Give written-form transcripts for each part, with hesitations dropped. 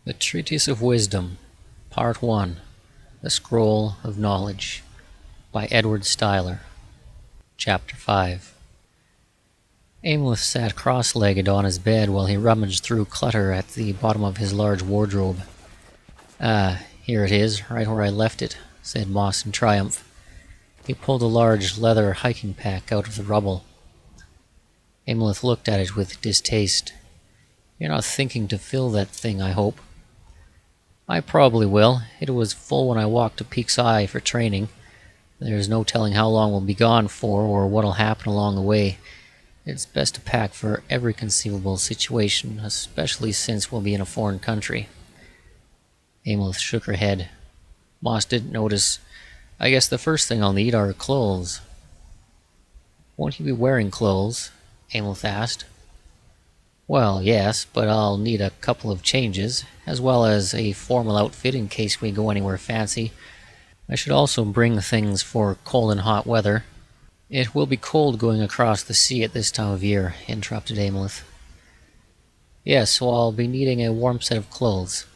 The Treatise of Wisdom, Part 1, The Scroll of Knowledge, by Edward Styler, Chapter 5. Amleth sat cross-legged on his bed while he rummaged through clutter at the bottom of his large wardrobe. Here it is, right where I left it, said Moss in triumph. He pulled a large leather hiking pack out of the rubble. Amleth looked at it with distaste. You're not thinking to fill that thing, I hope. I probably will. It was full when I walked to Peak's Eye for training. There's no telling how long we'll be gone for or what'll happen along the way. It's best to pack for every conceivable situation, especially since we'll be in a foreign country. Amleth shook her head. Moss didn't notice. I guess the first thing I'll need are clothes. Won't you be wearing clothes? Amleth asked. Well, yes, but I'll need a couple of changes, as well as a formal outfit in case we go anywhere fancy. I should also bring things for cold and hot weather. It will be cold going across the sea at this time of year, interrupted Amleth. Yes, so I'll be needing a warm set of clothes.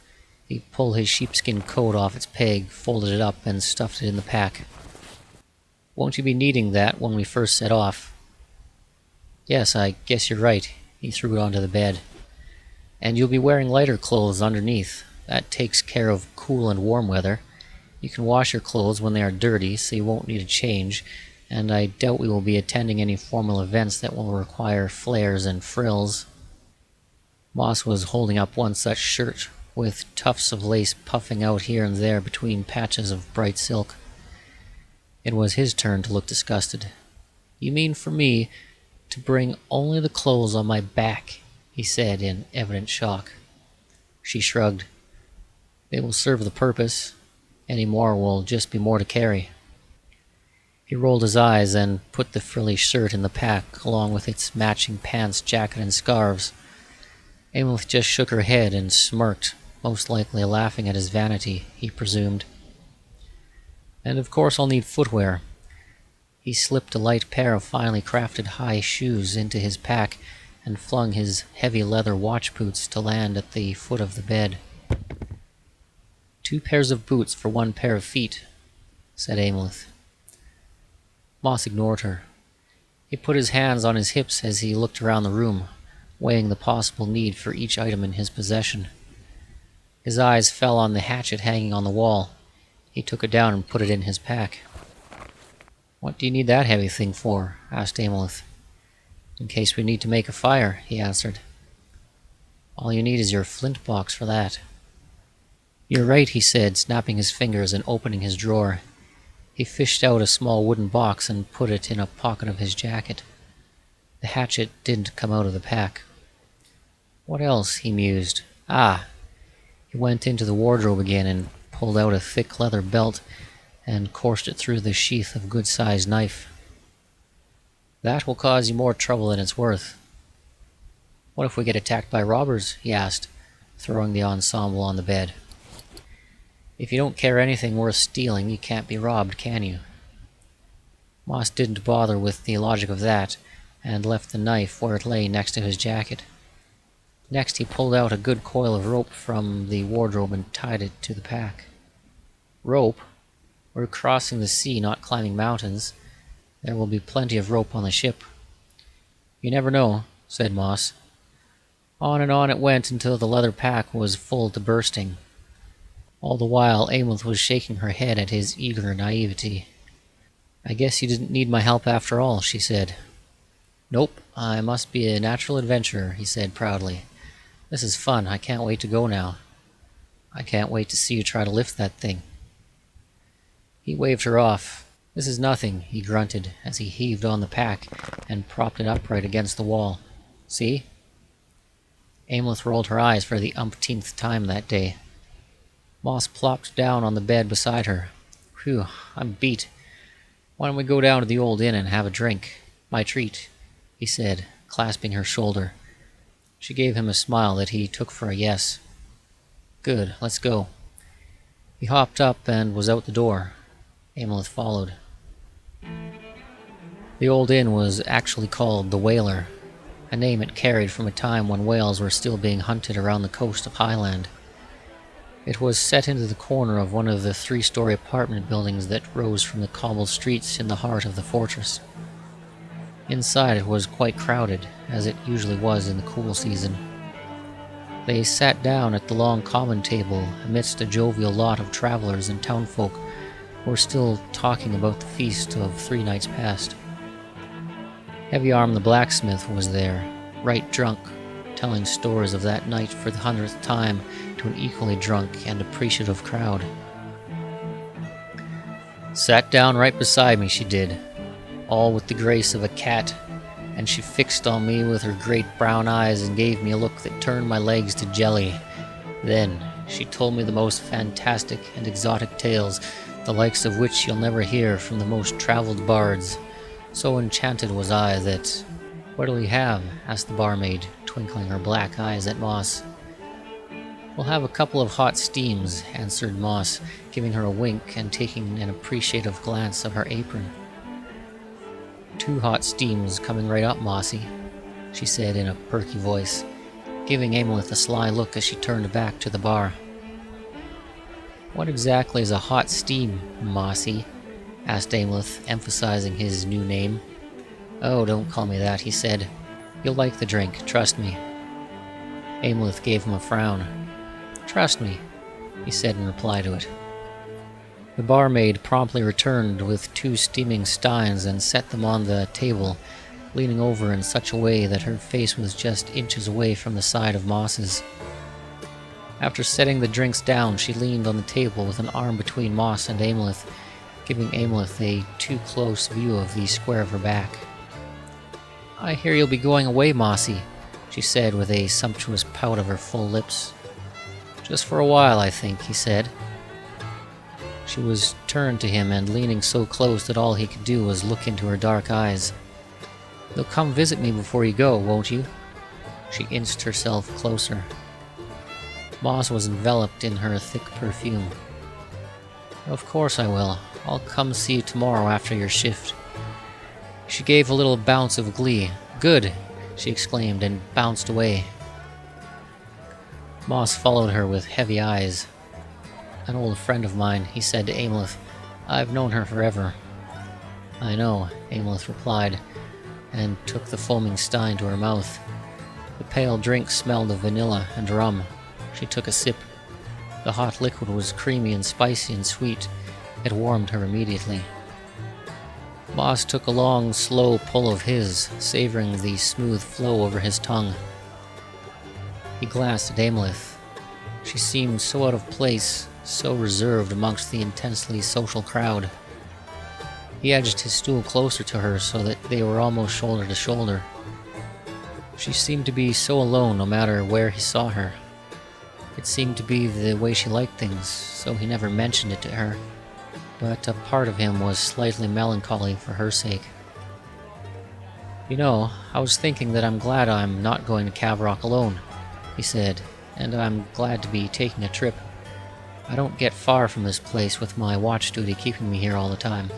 He pulled his sheepskin coat off its peg, folded it up, and stuffed it in the pack. Won't you be needing that when we first set off? Yes, I guess you're right. He threw it onto the bed. And you'll be wearing lighter clothes underneath. That takes care of cool and warm weather. You can wash your clothes when they are dirty, so you won't need a change, and I doubt we will be attending any formal events that will require flares and frills. Moss was holding up one such shirt, with tufts of lace puffing out here and there between patches of bright silk. It was his turn to look disgusted. You mean for me to bring only the clothes on my back, he said in evident shock. She shrugged. They will serve the purpose. Any more will just be more to carry. He rolled his eyes and put the frilly shirt in the pack along with its matching pants, jacket, and scarves. Amleth just shook her head and smirked, most likely laughing at his vanity, he presumed. And of course I'll need footwear. He slipped a light pair of finely crafted high shoes into his pack and flung his heavy leather watch boots to land at the foot of the bed. 2 pairs of boots for 1 pair of feet, said Amleth. Moss ignored her. He put his hands on his hips as he looked around the room, weighing the possible need for each item in his possession. His eyes fell on the hatchet hanging on the wall. He took it down and put it in his pack. What do you need that heavy thing for? Asked Amleth. In case we need to make a fire, he answered. All you need is your flint box for that. You're right, he said, snapping his fingers and opening his drawer. He fished out a small wooden box and put it in a pocket of his jacket. The hatchet didn't come out of the pack. What else? He mused. He went into the wardrobe again and pulled out a thick leather belt and coursed it through the sheath of a good-sized knife. That will cause you more trouble than it's worth. What if we get attacked by robbers? He asked, throwing the ensemble on the bed. If you don't care anything worth stealing, you can't be robbed, can you? Moss didn't bother with the logic of that, and left the knife where it lay next to his jacket. Next he pulled out a good coil of rope from the wardrobe and tied it to the pack. Rope? We're crossing the sea, not climbing mountains. There will be plenty of rope on the ship. You never know, said Moss. On and on it went until the leather pack was full to bursting. All the while Amleth was shaking her head at his eager naivety. I guess you didn't need my help after all, she said. Nope, I must be a natural adventurer, he said proudly. This is fun, I can't wait to go now. I can't wait to see you try to lift that thing. He waved her off. This is nothing, he grunted as he heaved on the pack and propped it upright against the wall. See? Amleth rolled her eyes for the umpteenth time that day. Moss plopped down on the bed beside her. Phew, I'm beat. Why don't we go down to the old inn and have a drink? My treat, he said, clasping her shoulder. She gave him a smile that he took for a yes. Good, let's go. He hopped up and was out the door. Amleth followed. The old inn was actually called the Whaler, a name it carried from a time when whales were still being hunted around the coast of Highland. It was set into the corner of one of the 3-story apartment buildings that rose from the cobbled streets in the heart of the fortress. Inside it was quite crowded, as it usually was in the cool season. They sat down at the long common table amidst a jovial lot of travelers and townfolk who were still talking about the feast of 3 nights past. Heavy Arm the blacksmith was there, right drunk, telling stories of that night for the 100th time to an equally drunk and appreciative crowd. Sat down right beside me, she did, all with the grace of a cat, and she fixed on me with her great brown eyes and gave me a look that turned my legs to jelly. Then she told me the most fantastic and exotic tales, the likes of which you'll never hear from the most travelled bards. So enchanted was I that... "What'll we have?" asked the barmaid, twinkling her black eyes at Moss. "We'll have a couple of hot steams," answered Moss, giving her a wink and taking an appreciative glance of her apron. "2 hot steams coming right up, Mossy," she said in a perky voice, giving Amleth a sly look as she turned back to the bar. "What exactly is a hot steam, Mossy?" asked Amleth, emphasizing his new name. "Oh, don't call me that," he said. "You'll like the drink, trust me." Amleth gave him a frown. "Trust me," he said in reply to it. The barmaid promptly returned with 2 steaming steins and set them on the table, leaning over in such a way that her face was just inches away from the side of Moss's. After setting the drinks down, she leaned on the table with an arm between Moss and Amleth, giving Amleth a too close view of the square of her back. "I hear you'll be going away, Mossy," she said with a sumptuous pout of her full lips. "Just for a while, I think," he said. She was turned to him and leaning so close that all he could do was look into her dark eyes. "You'll come visit me before you go, won't you?" She inched herself closer. Moss was enveloped in her thick perfume. "Of course I will. I'll come see you tomorrow after your shift." She gave a little bounce of glee. "Good!" she exclaimed, and bounced away. Moss followed her with heavy eyes. "An old friend of mine," he said to Amleth. "I've known her forever." "I know," Amleth replied, and took the foaming stein to her mouth. The pale drink smelled of vanilla and rum. She took a sip. The hot liquid was creamy and spicy and sweet. It warmed her immediately. Moss took a long, slow pull of his, savoring the smooth flow over his tongue. He glanced at Amleth. She seemed so out of place, so reserved amongst the intensely social crowd. He edged his stool closer to her so that they were almost shoulder to shoulder. She seemed to be so alone no matter where he saw her. It seemed to be the way she liked things, so he never mentioned it to her. But a part of him was slightly melancholy for her sake. "You know, I was thinking that I'm glad I'm not going to Cavrock alone," he said, "and I'm glad to be taking a trip. I don't get far from this place with my watch duty keeping me here all the time."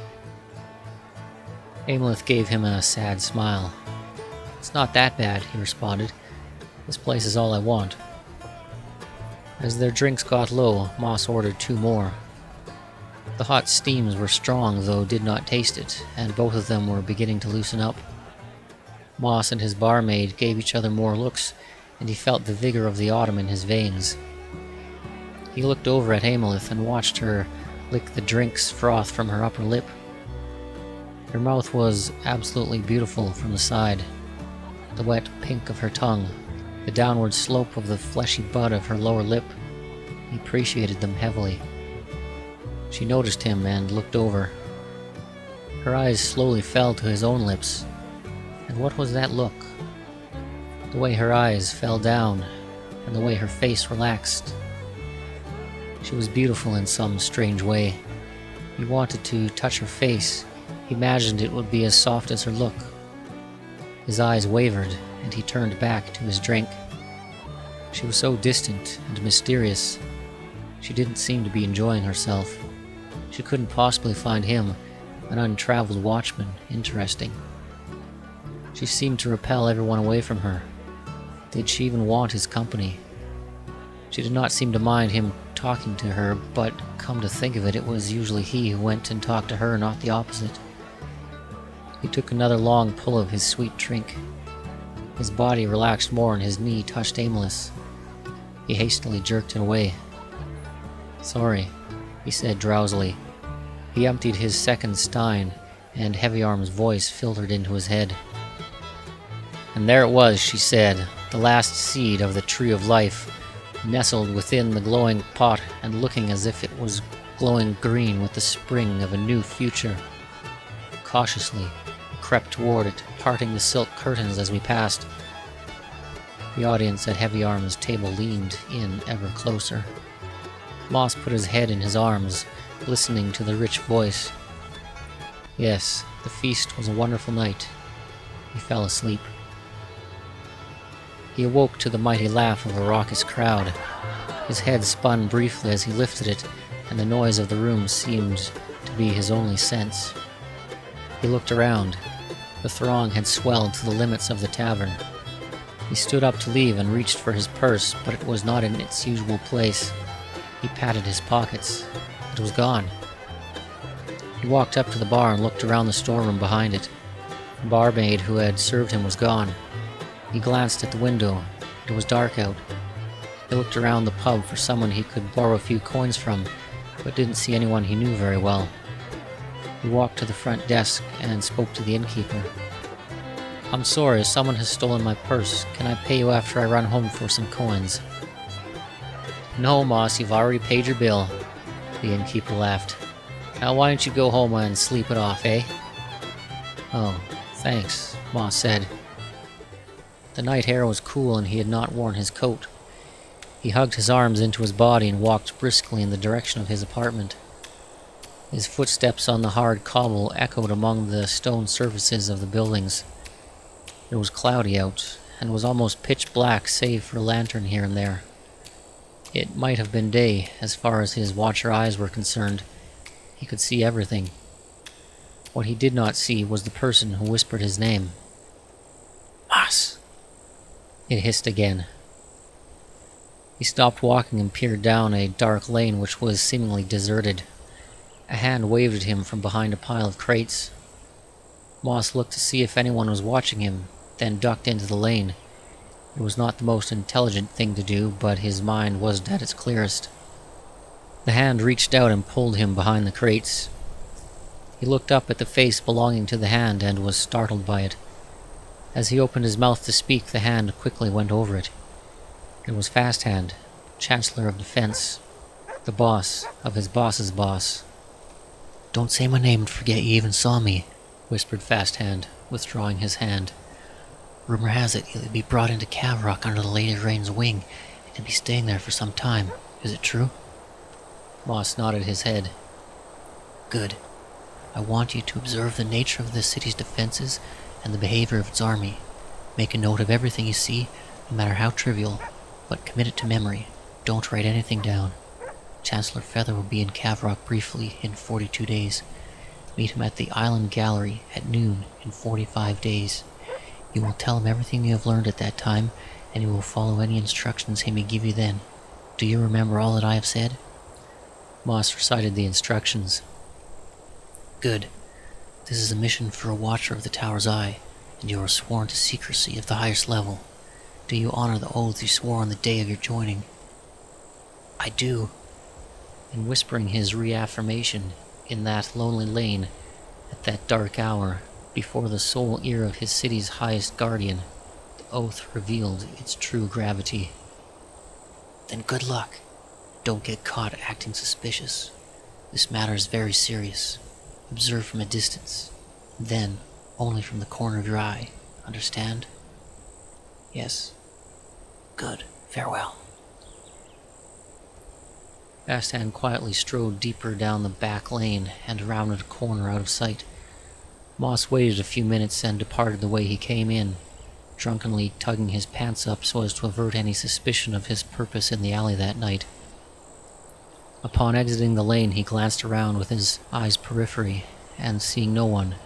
Amleth gave him a sad smile. "It's not that bad," he responded. "This place is all I want." As their drinks got low, Moss ordered 2 more. The hot steams were strong, though did not taste it, and both of them were beginning to loosen up. Moss and his barmaid gave each other more looks, and he felt the vigor of the autumn in his veins. He looked over at Amleth and watched her lick the drink's froth from her upper lip. Her mouth was absolutely beautiful from the side. The wet pink of her tongue, the downward slope of the fleshy bud of her lower lip, he appreciated them heavily. She noticed him and looked over. Her eyes slowly fell to his own lips. And what was that look? The way her eyes fell down, and the way her face relaxed. She was beautiful in some strange way. He wanted to touch her face. He imagined it would be as soft as her look. His eyes wavered, and he turned back to his drink. She was so distant and mysterious. She didn't seem to be enjoying herself. She couldn't possibly find him, an untraveled watchman, interesting. She seemed to repel everyone away from her. Did she even want his company? She did not seem to mind him talking to her, but come to think of it, it was usually he who went and talked to her, not the opposite. He took another long pull of his sweet drink. His body relaxed more and his knee touched aimless. He hastily jerked it away. "Sorry," he said drowsily. He emptied his second stein, and Heavy Arm's voice filtered into his head. "And there it was," she said, "the last seed of the tree of life, nestled within the glowing pot and looking as if it was glowing green with the spring of a new future." Cautiously, we crept toward it, parting the silk curtains as we passed. The audience at Heavy Arm's table leaned in ever closer. Moss put his head in his arms, listening to the rich voice. Yes, the feast was a wonderful night. He fell asleep. He awoke to the mighty laugh of a raucous crowd. His head spun briefly as he lifted it, and the noise of the room seemed to be his only sense. He looked around. The throng had swelled to the limits of the tavern. He stood up to leave and reached for his purse, but it was not in its usual place. He patted his pockets. It was gone. He walked up to the bar and looked around the storeroom behind it. The barmaid who had served him was gone. He glanced at the window. It was dark out. He looked around the pub for someone he could borrow a few coins from, but didn't see anyone he knew very well. He walked to the front desk and spoke to the innkeeper. "I'm sorry, someone has stolen my purse. Can I pay you after I run home for some coins?" "No, Moss, you've already paid your bill." The innkeeper laughed. "Now why don't you go home and sleep it off, eh?" "Oh, thanks," Moss said. The night air was cool and he had not worn his coat. He hugged his arms into his body and walked briskly in the direction of his apartment. His footsteps on the hard cobble echoed among the stone surfaces of the buildings. It was cloudy out, and was almost pitch black save for a lantern here and there. It might have been day, as far as his watcher eyes were concerned. He could see everything. What he did not see was the person who whispered his name. "Moss!" It hissed again. He stopped walking and peered down a dark lane which was seemingly deserted. A hand waved at him from behind a pile of crates. Moss looked to see if anyone was watching him, then ducked into the lane. It was not the most intelligent thing to do, but his mind was at its clearest. The hand reached out and pulled him behind the crates. He looked up at the face belonging to the hand and was startled by it. As he opened his mouth to speak, the hand quickly went over it. It was Fast Hand, Chancellor of Defense, the boss of his boss's boss. "Don't say my name and forget you even saw me," whispered Fast Hand, withdrawing his hand. "Rumor has it you'll be brought into Cavrock under the Lady Rain's wing, and you'll be staying there for some time. Is it true?" Moss nodded his head. "Good. I want you to observe the nature of the city's defenses and the behavior of its army. Make a note of everything you see, no matter how trivial, but commit it to memory. Don't write anything down. Chancellor Feather will be in Cavrock briefly in 42 days. Meet him at the Island Gallery at noon in 45 days. You will tell him everything you have learned at that time, and you will follow any instructions he may give you then. Do you remember all that I have said?" Moss recited the instructions. "Good. This is a mission for a Watcher of the Tower's Eye, and you are sworn to secrecy of the highest level. Do you honor the oath you swore on the day of your joining?" "I do." In whispering his reaffirmation in that lonely lane, at that dark hour, before the sole ear of his city's highest guardian, the oath revealed its true gravity. "Then good luck. Don't get caught acting suspicious. This matter is very serious. Observe from a distance. Then, only from the corner of your eye. Understand?" "Yes." "Good. Farewell." Fast Hand quietly strode deeper down the back lane and rounded a corner out of sight. Moss waited a few minutes and departed the way he came in, drunkenly tugging his pants up so as to avert any suspicion of his purpose in the alley that night. Upon exiting the lane, he glanced around with his eyes periphery, and seeing no one,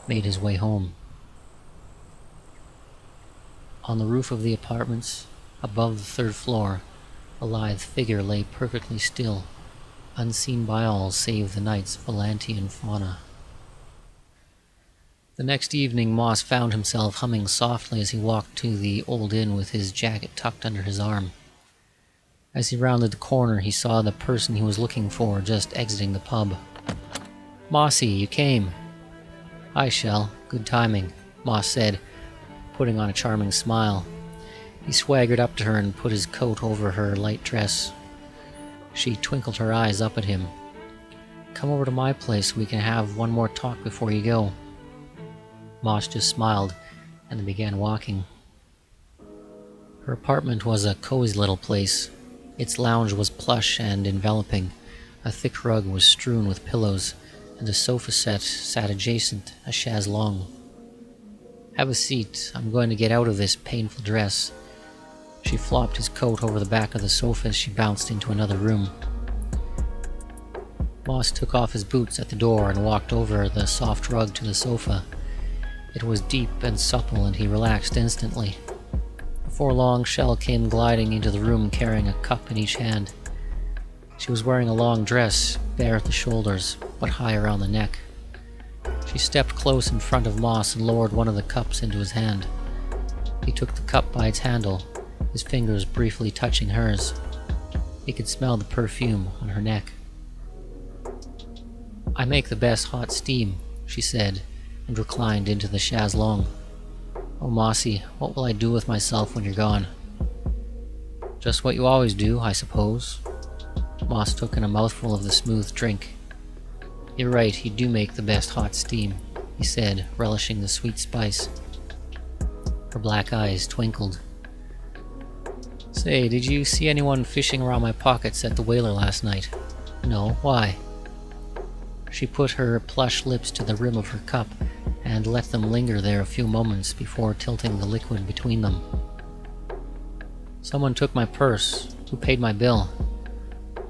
made his way home. On the roof of the apartments, above the third floor, A lithe figure lay perfectly still, unseen by all save the night's Valantian fauna. The next evening Moss found himself humming softly as he walked to the old inn with his jacket tucked under his arm. As he rounded the corner, he saw the person he was looking for just exiting the pub. "Mossy, you came." "Hi, Shell. Good timing," Moss said, putting on a charming smile. He swaggered up to her and put his coat over her light dress. She twinkled her eyes up at him. "Come over to my place so we can have one more talk before you go." Moss just smiled, and they began walking. Her apartment was a cozy little place. Its lounge was plush and enveloping. A thick rug was strewn with pillows, and a sofa set sat adjacent, a chaise longue. "Have a seat. I'm going to get out of this painful dress." She flopped his coat over the back of the sofa as she bounced into another room. Moss took off his boots at the door and walked over the soft rug to the sofa. It was deep and supple, and he relaxed instantly. Before long, Shell came gliding into the room carrying a cup in each hand. She was wearing a long dress, bare at the shoulders, but high around the neck. She stepped close in front of Moss and lowered one of the cups into his hand. He took the cup by its handle, his fingers briefly touching hers. He could smell the perfume on her neck. "I make the best hot steam," she said, and reclined into the chaise longue. "Oh, Mossy, what will I do with myself when you're gone?" "Just what you always do, I suppose." Moss took in a mouthful of the smooth drink. "You're right, you do make the best hot steam," he said, relishing the sweet spice. Her black eyes twinkled. "Say, did you see anyone fishing around my pockets at the Whaler last night?" "No, why?" She put her plush lips to the rim of her cup and let them linger there a few moments before tilting the liquid between them. "Someone took my purse. Who paid my bill?"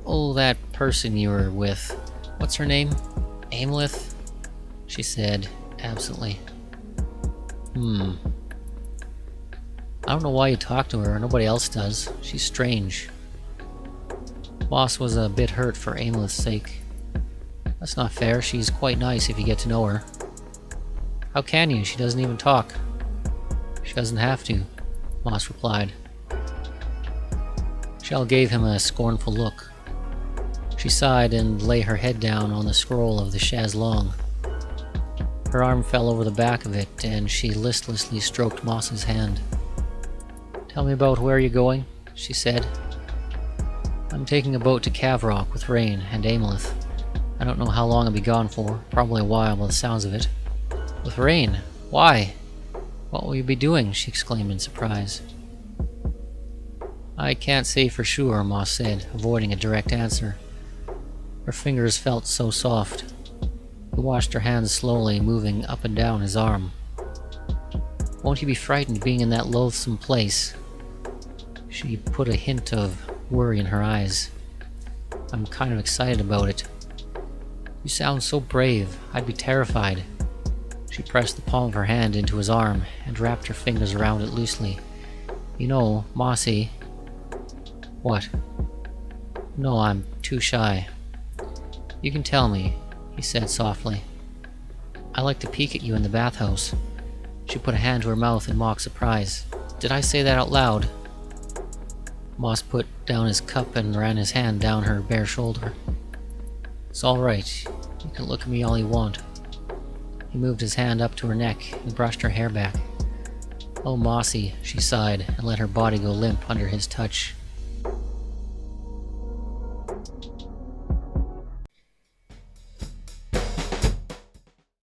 "Oh, that person you were with. What's her name? Aimlith?" she said, absently. I don't know why you talk to her. Nobody else does. She's strange." Moss was a bit hurt for Aimlith's sake. "That's not fair. She's quite nice if you get to know her." "How can you? She doesn't even talk." "She doesn't have to," Moss replied. Shell gave him a scornful look. She sighed and lay her head down on the scroll of the chaise longue. Her arm fell over the back of it, and she listlessly stroked Moss's hand. "Tell me about where you're going," she said. "I'm taking a boat to Cavrock with Rain and Aimlith. I don't know how long I'll be gone for, probably a while by the sounds of it." "With Rain? Why? What will you be doing?" she exclaimed in surprise. "I can't say for sure," Moss said, avoiding a direct answer. Her fingers felt so soft. He watched her hands slowly moving up and down his arm. "Won't you be frightened being in that loathsome place?" She put a hint of worry in her eyes. "I'm kind of excited about it." "You sound so brave. I'd be terrified." She pressed the palm of her hand into his arm and wrapped her fingers around it loosely. "You know, Mossy..." "What?" "No, I'm too shy." "You can tell me," he said softly. "I like to peek at you in the bathhouse." She put a hand to her mouth in mock surprise. "Did I say that out loud?" Moss put down his cup and ran his hand down her bare shoulder. "It's all right. You can look at me all you want." He moved his hand up to her neck and brushed her hair back. "Oh, Mossy," she sighed and let her body go limp under his touch.